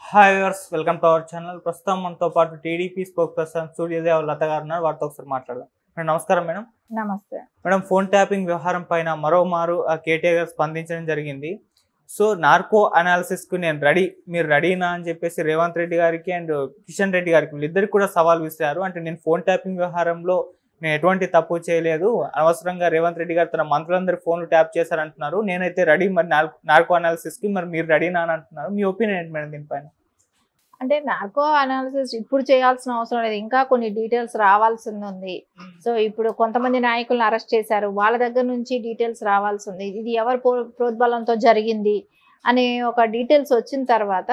Hi viewers, welcome to our channel. ప్రస్తుతం మనతో పాటు టీడీపీ స్పోక్ పర్సన్ సూర్యదేవ్ లత గారు ఉన్నారు. వారితో ఒకసారి మాట్లాడదాం. మేడం నమస్కారం. మేడం నమస్తే. మేడం ఫోన్ ట్యాపింగ్ వ్యవహారం పైన మరోమారు కేటీఆర్ గారు స్పందించడం జరిగింది. సో నార్కో అనాలిసిస్ కు నేను రెడీ, మీరు రెడీనా అని చెప్పేసి రేవంత్ రెడ్డి గారికి అండ్ కిషన్ రెడ్డి గారికి వీళ్ళిద్దరికి కూడా సవాల్ విసిరారు. అంటే నేను ఫోన్ ట్యాపింగ్ వ్యవహారంలో నేను ఎటువంటి తప్పు చేయలేదు, అనవసరంగా రేవంత్ రెడ్డి గారు తన మంత్రులందరి ఫోన్లు ట్యాప్ చేశారంటున్నారు, నేనైతే రెడీ, మరి నార్కో అనాలిసిస్ కి మరి మీరు రెడీనా అని అంటున్నారు. మీ ఒపీనియన్ ఏంటి మేడం దీనిపైన? అంటే నార్కో అనాలిసిస్ ఇప్పుడు చేయాల్సిన అవసరం లేదు, ఇంకా కొన్ని డీటెయిల్స్ రావాల్సింది ఉంది. సో ఇప్పుడు కొంతమంది నాయకులను అరెస్ట్ చేశారు, వాళ్ళ దగ్గర నుంచి డీటెయిల్స్ రావాల్సి ఉంది. ఇది ఎవరి ప్రోద్బలంతో జరిగింది అనే ఒక డీటెయిల్స్ వచ్చిన తర్వాత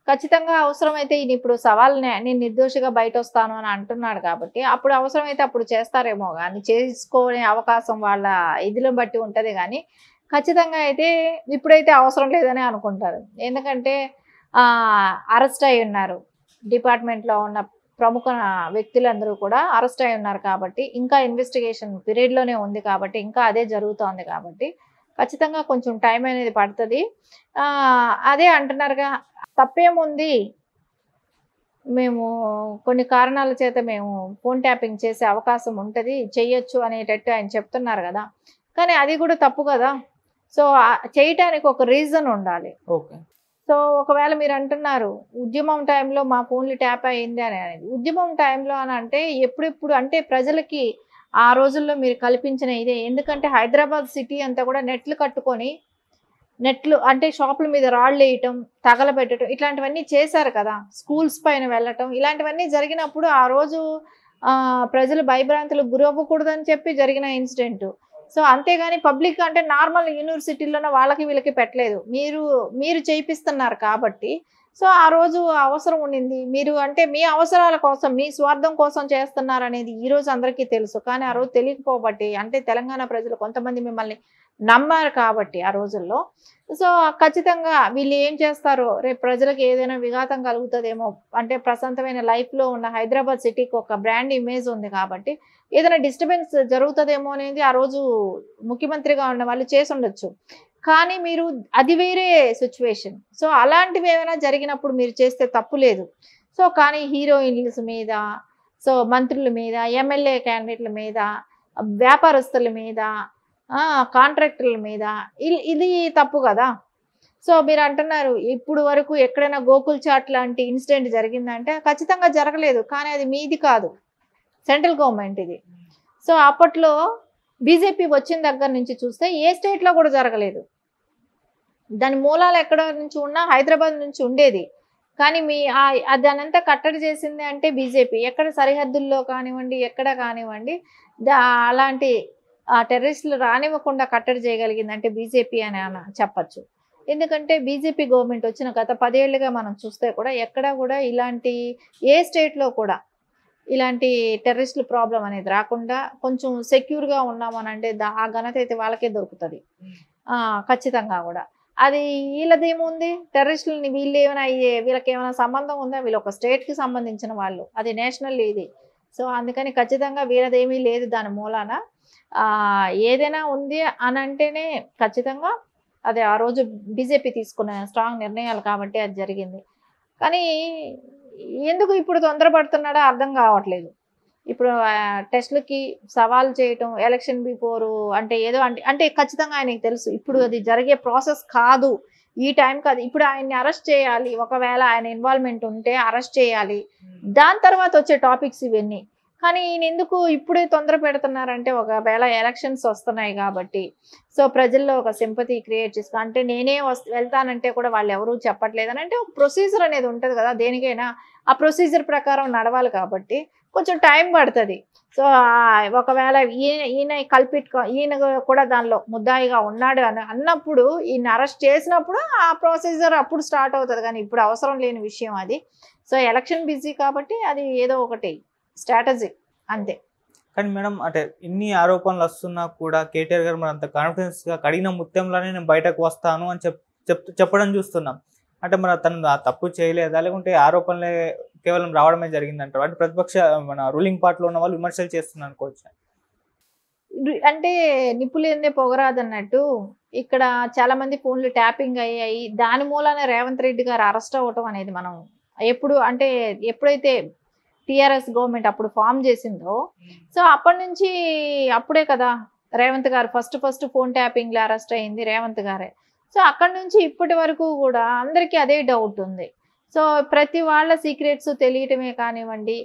ఖచ్చితంగా అవసరమైతే ఈయన ఇప్పుడు నేను నిర్దోషిగా బయట వస్తాను అని అంటున్నాడు కాబట్టి అప్పుడు అవసరమైతే అప్పుడు చేస్తారేమో, కానీ చేసుకునే అవకాశం వాళ్ళ ఇదిలో బట్టి ఉంటుంది. కానీ ఖచ్చితంగా అయితే ఇప్పుడైతే అవసరం లేదని అనుకుంటారు. ఎందుకంటే అరెస్ట్ అయి ఉన్నారు, డిపార్ట్మెంట్లో ఉన్న ప్రముఖ వ్యక్తులందరూ కూడా అరెస్ట్ అయి ఉన్నారు కాబట్టి ఇంకా ఇన్వెస్టిగేషన్ పీరియడ్లోనే ఉంది కాబట్టి ఇంకా అదే జరుగుతోంది కాబట్టి ఖచ్చితంగా కొంచెం టైం అనేది పడుతుంది. అదే అంటున్నారుగా, తప్పేముంది, మేము కొన్ని కారణాల చేత మేము ఫోన్ ట్యాపింగ్ చేసే అవకాశం ఉంటుంది, చెయ్యొచ్చు అనేటట్టు ఆయన చెప్తున్నారు కదా. కానీ అది కూడా తప్పు కదా. సో చేయటానికి ఒక రీజన్ ఉండాలి. ఓకే. సో ఒకవేళ మీరు అంటున్నారు ఉద్యమం టైంలో మా ఫోన్లు ట్యాప్ అయ్యింది అనేది, ఉద్యమం టైంలో అని అంటే ఎప్పుడెప్పుడు అంటే ప్రజలకి ఆ రోజుల్లో మీరు కల్పించిన ఇదే. ఎందుకంటే హైదరాబాద్ సిటీ అంతా కూడా నెట్లు కట్టుకొని, నెట్లు అంటే షాపుల మీద రాళ్ళు వేయటం, తగలబెట్టడం, ఇట్లాంటివన్నీ చేశారు కదా. స్కూల్స్ పైన వెళ్ళటం, ఇలాంటివన్నీ జరిగినప్పుడు ఆ రోజు ప్రజలు భయభ్రాంతులకు గురవ్వకూడదని చెప్పి జరిగిన ఇన్సిడెంట్. సో అంతేగాని పబ్లిక్ అంటే నార్మల్ యూనివర్సిటీలోనే వాళ్ళకి వీళ్ళకి పెట్టలేదు, మీరు చేయిస్తున్నారు కాబట్టి. సో ఆ రోజు అవసరం ఉండింది, మీరు అంటే మీ అవసరాల కోసం మీ స్వార్థం కోసం చేస్తున్నారు అనేది ఈ రోజు అందరికీ తెలుసు. కానీ ఆ రోజు తెలియకపోబట్టి, అంటే తెలంగాణ ప్రజలు కొంతమంది మిమ్మల్ని నమ్మారు కాబట్టి ఆ రోజుల్లో. సో ఖచ్చితంగా వీళ్ళు ఏం చేస్తారో, రేపు ప్రజలకు ఏదైనా విఘాతం కలుగుతుందేమో, అంటే ప్రశాంతమైన లైఫ్లో ఉన్న హైదరాబాద్ సిటీకి ఒక బ్రాండ్ ఇమేజ్ ఉంది కాబట్టి ఏదైనా డిస్టర్బెన్స్ జరుగుతుందేమో అనేది ఆ రోజు ముఖ్యమంత్రిగా ఉన్న వాళ్ళు చేసి ఉండొచ్చు. కానీ మీరు అది వేరే సిచ్యువేషన్. సో అలాంటివి ఏమైనా జరిగినప్పుడు మీరు చేస్తే తప్పు లేదు. సో కానీ హీరోయిన్స్ మీద, సో మంత్రుల మీద, ఎమ్మెల్యే క్యాండిడేట్ల మీద, వ్యాపారస్తుల మీద, కాంట్రాక్టర్ల మీద, ఇది తప్పు కదా. సో మీరు అంటున్నారు ఇప్పుడు వరకు ఎక్కడైనా గోకుల్ చాట్ లాంటి ఇన్సిడెంట్ జరిగిందంటే ఖచ్చితంగా జరగలేదు. కానీ అది మీది కాదు, సెంట్రల్ గవర్నమెంట్ ఇది. సో అప్పట్లో బీజేపీ వచ్చిన దగ్గర నుంచి చూస్తే ఏ స్టేట్లో కూడా జరగలేదు. దాని మూలాలు ఎక్కడ నుంచి ఉన్నా హైదరాబాద్ నుంచి ఉండేది. కానీ దానంతా కట్టడి చేసింది అంటే బీజేపీ. ఎక్కడ సరిహద్దుల్లో కానివ్వండి, ఎక్కడ కానివ్వండి, అలాంటి టెర్రరిస్టులు రానివ్వకుండా కట్టడి చేయగలిగింది అంటే బీజేపీ అని చెప్పచ్చు. ఎందుకంటే బీజేపీ గవర్నమెంట్ వచ్చిన గత 10 ఏళ్ళుగా మనం చూస్తే కూడా ఎక్కడా కూడా ఇలాంటి ఏ స్టేట్లో కూడా ఇలాంటి టెర్రరిస్టుల ప్రాబ్లం అనేది రాకుండా కొంచెం సెక్యూర్గా ఉన్నామనంటే ఆ ఘనత అయితే వాళ్ళకే దొరుకుతుంది ఖచ్చితంగా కూడా. అది వీళ్ళదేముంది, టెర్రరిస్టులని వీళ్ళకి ఏమైనా సంబంధం ఉందా? వీళ్ళు ఒక స్టేట్కి సంబంధించిన వాళ్ళు, అది నేషనల్ ఇది. సో అందుకని ఖచ్చితంగా వీళ్ళదేమీ లేదు దాని మూలాన. ఏదైనా ఉంది అని అంటేనే ఖచ్చితంగా అది ఆ రోజు బీజేపీ తీసుకున్న స్ట్రాంగ్ నిర్ణయాలు కాబట్టి అది జరిగింది. కానీ ఎందుకు ఇప్పుడు తొందరపడుతున్నాడో అర్థం కావట్లేదు. ఇప్పుడు టెస్టులకి సవాల్ చేయటం ఎలక్షన్ బిఫోరు అంటే ఏదో అంటే ఖచ్చితంగా ఆయనకి తెలుసు ఇప్పుడు అది జరిగే ప్రాసెస్ కాదు, ఈ టైం కాదు. ఇప్పుడు ఆయన్ని అరెస్ట్ చేయాలి, ఒకవేళ ఆయన ఇన్వాల్వ్మెంట్ ఉంటే అరెస్ట్ చేయాలి, దాని తర్వాత వచ్చే టాపిక్స్ ఇవన్నీ. కానీ ఈయన ఎందుకు ఇప్పుడే తొందర పెడుతున్నారంటే ఒకవేళ ఎలక్షన్స్ వస్తున్నాయి కాబట్టి, సో ప్రజల్లో ఒక సింపతి క్రియేట్ చేసుకో, అంటే నేనే వెళ్తానంటే కూడా వాళ్ళు ఎవరూ చెప్పట్లేదని, అంటే ఒక ప్రొసీజర్ అనేది ఉంటుంది కదా దేనికైనా, ఆ ప్రొసీజర్ ప్రకారం నడవాలి కాబట్టి కొంచెం టైం పడుతుంది. సో ఒకవేళ ఈయన కూడా దానిలో ముద్దాయిగా ఉన్నాడు అన్నప్పుడు, ఈయన అరెస్ట్ చేసినప్పుడు ఆ ప్రొసీజర్ అప్పుడు స్టార్ట్ అవుతుంది. కానీ ఇప్పుడు అవసరం లేని విషయం అది. సో ఎలక్షన్ బిజీ కాబట్టి అది ఏదో ఒకటి స్ట్రాటజీ అంతే. కానీ మేడం అంటే ఇన్ని ఆరోపణలు వస్తున్నా కూడా కేటీఆర్ గారు మరి అంత కాన్ఫిడెన్స్గా కడిగిన ముత్యంలోనే నేను బయటకు వస్తాను అని చెప్పడం చూస్తున్నాం. అంటే మరి తను తప్పు చేయలేదా, లేకుంటే ఆరోపణలే కేవలం రావడమే జరిగిందంటారు? అంటే ప్రతిపక్ష మన రూలింగ్ పార్టీలో ఉన్న వాళ్ళు విమర్శలు చేస్తున్నారు అనుకోవచ్చు. అంటే నిప్పులేందే పొగరాదన్నట్టు ఇక్కడ చాలా మంది ఫోన్లు ట్యాపింగ్ అయ్యాయి. దాని మూలాన రేవంత్ రెడ్డి గారు అరెస్ట్ అవ్వటం అనేది మనం ఎప్పుడైతే టీఆర్ఎస్ గవర్నమెంట్ అప్పుడు ఫామ్ చేసిందో, సో అప్పటి నుంచి అప్పుడే కదా రేవంత్ గారు ఫస్ట్ ఫోన్ ట్యాపింగ్లో అరెస్ట్ అయింది రేవంత్ గారే. సో అక్కడి నుంచి ఇప్పటి వరకు కూడా అందరికీ అదే డౌట్ ఉంది. సో ప్రతి వాళ్ళ సీక్రెట్స్ తెలియటమే కానివ్వండి,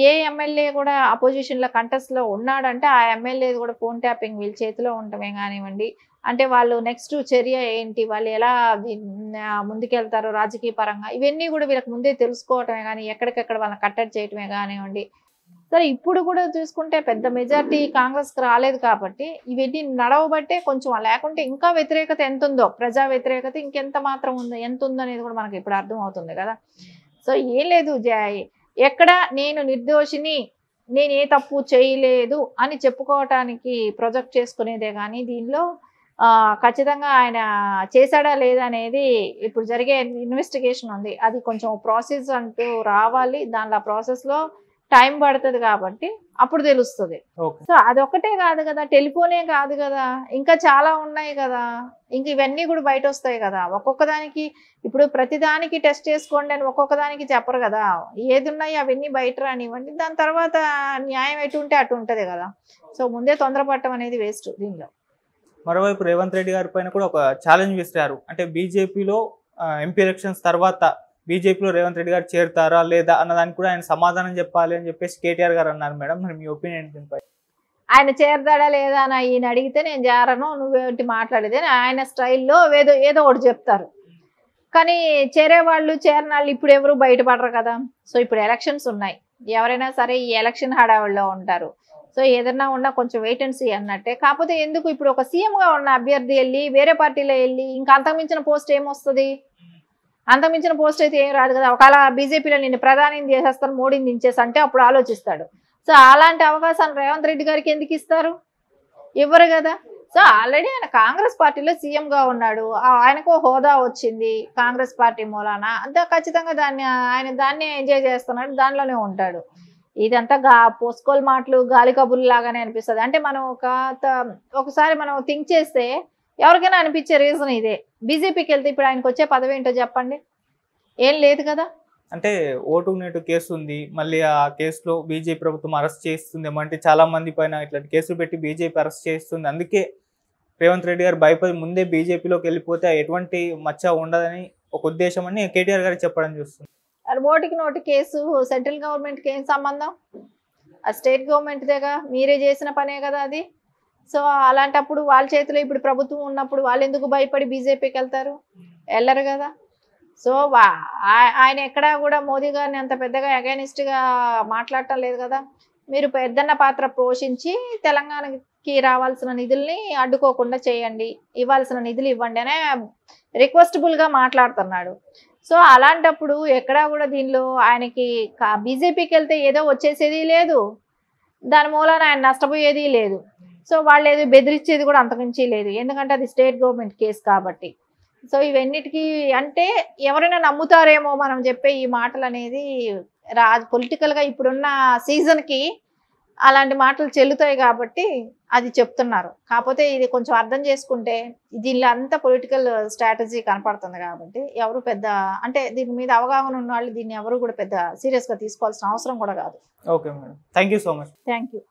ఏ ఎమ్మెల్యే కూడా అపోజిషన్లో కంటెస్ట్లో ఉన్నాడంటే ఆ ఎమ్మెల్యే కూడా ఫోన్ ట్యాపింగ్ వీళ్ళ చేతిలో ఉండటమే కానివ్వండి, అంటే వాళ్ళు నెక్స్ట్ చర్య ఏంటి, వాళ్ళు ఎలా ముందుకెళ్తారు రాజకీయ పరంగా, ఇవన్నీ కూడా వీళ్ళకి ముందే తెలుసుకోవటమే కానీ ఎక్కడికెక్కడ వాళ్ళని కట్టడి చేయటమే కానివ్వండి. సరే ఇప్పుడు కూడా చూసుకుంటే పెద్ద మెజార్టీ కాంగ్రెస్కి రాలేదు కాబట్టి ఇవన్నీ నడవబట్టే కొంచెం, లేకుంటే ఇంకా వ్యతిరేకత ఎంత ఉందో, ప్రజా వ్యతిరేకత ఇంకెంత మాత్రం ఉందో, ఎంత ఉందో అనేది కూడా మనకి ఇప్పుడు అర్థం అవుతుంది కదా. సో ఏం లేదు, ఎక్కడ నేను నిర్దోషిని, నేను ఏ తప్పు చేయలేదు అని చెప్పుకోవటానికి ప్రొజెక్ట్ చేసుకునేదే కానీ దీనిలో ఖచ్చితంగా ఆయన చేశాడా లేదా అనేది ఇప్పుడు జరిగే ఇన్వెస్టిగేషన్ ఉంది. అది కొంచెం ప్రాసెస్ అంటూ రావాలి, దానిలో ప్రాసెస్లో టైం పడుతుంది కాబట్టి అప్పుడు తెలుస్తుంది. సో అదొక్కటే కాదు కదా, టెలిఫోనే కాదు కదా, ఇంకా చాలా ఉన్నాయి కదా, ఇంక ఇవన్నీ కూడా బయట వస్తాయి కదా. ఒక్కొక్క దానికి ఇప్పుడు ప్రతిదానికి టెస్ట్ చేసుకోండి అని ఒక్కొక్క దానికి చెప్పరు కదా, ఏది ఉన్నాయి అవన్నీ బయట రానివ్వండి, దాని తర్వాత న్యాయం ఎటు ఉంటే అటు ఉంటుంది కదా. సో ముందే తొందరపడటం అనేది వేస్ట్ దీనిలో. మరోవైపు రేవంత్ రెడ్డి గారి పైన కూడా ఒక ఛాలెంజ్ విసిరారు. అంటే బీజేపీలో ఎంపీ ఎలక్షన్స్ తర్వాత బీజేపీలో రేవంత్ రెడ్డి గారు చేరుతారా లేదా అన్నదానికి కూడా ఆయన సమాధానం చెప్పాలి అని చెప్పేసి కేటీఆర్ గారు అన్నారు. మేడం, మరి మీ ఒపీనియన్ దీనిపై? ఆయన చేరతాడా లేదా అని ఈయన అడిగితే నేను చేరను, నువ్వేంటి మాట్లాడేది అని ఆయన స్టైల్లో ఏదో ఒకటి చెప్తారు. కానీ చేరేవాళ్ళు చేరనాళ్ళు ఇప్పుడు ఎవరు బయటపడరు కదా. సో ఇప్పుడు ఎలక్షన్స్ ఉన్నాయి, ఎవరైనా సరే ఈ ఎలక్షన్ హడావుల్లో ఉంటారు. సో ఏదన్నా ఉన్నా కొంచెం వెయిట్ అండ్ సీ అన్నట్టే. కాకపోతే ఎందుకు ఇప్పుడు ఒక సీఎంగా ఉన్న అభ్యర్థి వెళ్ళి వేరే పార్టీలో వెళ్ళి ఇంకా అంతకుమించిన పోస్ట్ ఏమొస్తుంది? అంతకుమించిన పోస్ట్ అయితే ఏం రాదు కదా. ఒకవేళ బీజేపీలో నేను ప్రధానిని చేసేస్తాను, మోడీని దించేసి అంటే అప్పుడు ఆలోచిస్తాడు. సో అలాంటి అవకాశాలు రేవంత్ రెడ్డి గారికి ఎందుకు ఇస్తారు? ఇవ్వరు కదా. సో ఆల్రెడీ ఆయన కాంగ్రెస్ పార్టీలో సీఎంగా ఉన్నాడు, ఆయనకు హోదా వచ్చింది కాంగ్రెస్ పార్టీ మూలాన, అంతా ఖచ్చితంగా దాన్ని ఎంజాయ్ చేస్తున్నాడు, దానిలోనే ఉంటాడు. ఇదంతా పోస్కోల్ మాటలు, గాలి కబుర్లు లాగానే అనిపిస్తుంది. అంటే మనం ఒకసారి మనం థింక్ చేస్తే ఎవరికైనా అనిపించే రీజన్ ఇదే. బీజేపీకి వెళ్తే ఇప్పుడు ఆయనకు వచ్చే పదవి ఏంటో చెప్పండి, ఏం లేదు కదా. అంటే ఓటు నేటు కేసు ఉంది, మళ్ళీ ఆ కేసులో బీజేపీ ప్రభుత్వం అరెస్ట్ చేస్తుంది, అంటే చాలా మంది పైన ఇట్లాంటి కేసులు పెట్టి బీజేపీ అరెస్ట్ చేస్తుంది. అందుకే రేవంత్ రెడ్డి గారు భయపడి ముందే బీజేపీలోకి వెళ్ళిపోతే ఎటువంటి మచ్చ ఉండదని ఒక ఉద్దేశం అని కేటీఆర్ గారు చెప్పడం చూస్తుంది. ఓటుకి నోటు కేసు సెంట్రల్ గవర్నమెంట్కి ఏం సంబంధం? ఆ స్టేట్ గవర్నమెంట్దేగా, మీరే చేసిన పనే కదా అది. సో అలాంటప్పుడు వాళ్ళ చేతిలో ఇప్పుడు ప్రభుత్వం ఉన్నప్పుడు వాళ్ళు ఎందుకు భయపడి బీజేపీకి వెళ్తారు? వెళ్ళరు కదా. సో ఆయన ఎక్కడా కూడా మోదీ గారిని అంత పెద్దగా అగైనిస్ట్గా మాట్లాడటం లేదు కదా. మీరు పెద్దన్న పాత్ర పోషించి తెలంగాణకి రావాల్సిన నిధుల్ని అడ్డుకోకుండా చేయండి, ఇవ్వాల్సిన నిధులు ఇవ్వండి అనే రిక్వెస్టబుల్గా మాట్లాడుతున్నాడు. సో అలాంటప్పుడు ఎక్కడా కూడా దీనిలో ఆయనకి బీజేపీకి వెళ్తే ఏదో వచ్చేసేది లేదు, దాని మూలాన ఆయన నష్టపోయేది లేదు. సో వాళ్ళు ఏదో బెదిరించేది కూడా అంతకుమించి లేదు, ఎందుకంటే అది స్టేట్ గవర్నమెంట్ కేసు కాబట్టి. సో ఇవన్నిటికీ అంటే ఎవరైనా నమ్ముతారేమో మనం చెప్పే ఈ మాటలు అనేది పొలిటికల్గా ఇప్పుడున్న సీజన్కి అలాంటి మాటలు చెల్లుతాయి కాబట్టి అది చెప్తున్నారు. కాకపోతే ఇది కొంచెం అర్థం చేసుకుంటే దీనిలో అంతా పొలిటికల్ స్ట్రాటజీ కనపడుతుంది కాబట్టి ఎవరు పెద్ద అంటే దీని మీద అవగాహన ఉన్న వాళ్ళు దీన్ని ఎవరు కూడా పెద్ద సీరియస్గా తీసుకోవాల్సిన అవసరం కూడా కాదు. Okay madam, thank you so much. Thank you.